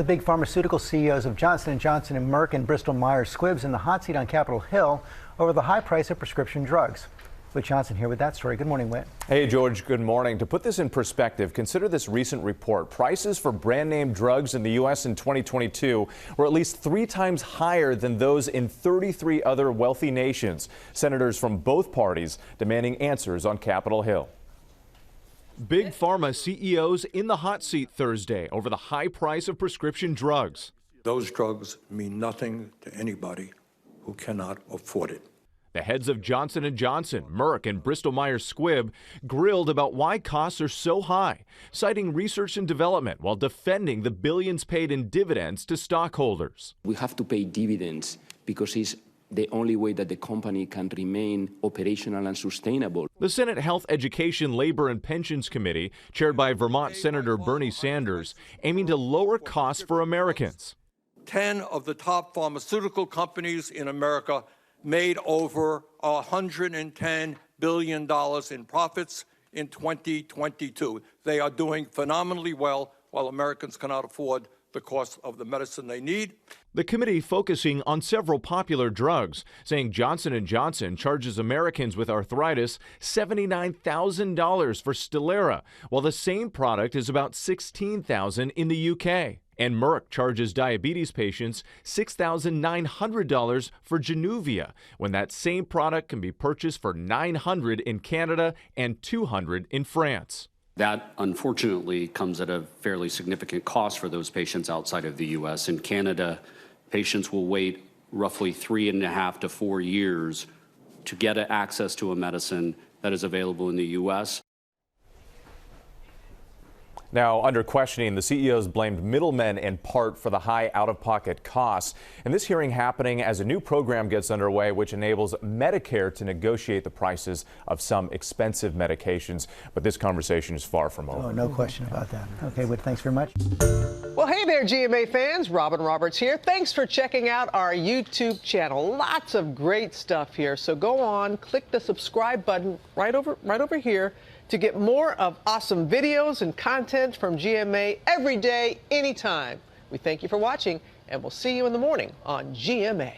The big pharmaceutical CEOs of Johnson & Johnson and Merck and Bristol Squibb's in the hot seat on Capitol Hill over the high price of prescription drugs. Whit Johnson here with that story. Good morning, Whit. Hey, George. Good morning. To put this in perspective, consider this recent report. Prices for brand name drugs in the U.S. in 2022 were at least 3 times higher than those in 33 other wealthy nations. Senators from both parties demanding answers on Capitol Hill. Big pharma CEOs in the hot seat Thursday over the high price of prescription drugs. Those drugs mean nothing to anybody who cannot afford it. The heads of Johnson & Johnson, Merck, and Bristol Squibb grilled about why costs are so high, citing research and development while defending the billions paid in dividends to stockholders. We have to pay dividends because it's the only way that the company can remain operational and sustainable. The Senate Health, Education, Labor, and Pensions Committee, chaired by Vermont Senator Bernie Sanders, aiming to lower costs for Americans. 10 of the top pharmaceutical companies in America made over $110 billion in profits in 2022. They are doing phenomenally well, while Americans cannot afford the cost of the medicine they need. The committee focusing on several popular drugs, saying Johnson & Johnson charges Americans with arthritis $79,000 for Stelara, while the same product is about $16,000 in the UK. And Merck charges diabetes patients $6,900 for Januvia, when that same product can be purchased for $900 in Canada and $200 in France. That, unfortunately, comes at a fairly significant cost for those patients outside of the U.S. In Canada, patients will wait roughly 3.5 to 4 years to get access to a medicine that is available in the U.S. Now, under questioning, the CEOs blamed middlemen in part for the high out-of-pocket costs. And this hearing happening as a new program gets underway, which enables Medicare to negotiate the prices of some expensive medications. But this conversation is far from over. Oh, no question about that. Okay, Whit, thanks very much. Well, hey there, GMA fans. Robin Roberts here. Thanks for checking out our YouTube channel. Lots of great stuff here. So go on, click the subscribe button right over here to get more of awesome videos and content from GMA every day, anytime. We thank you for watching, and we'll see you in the morning on GMA.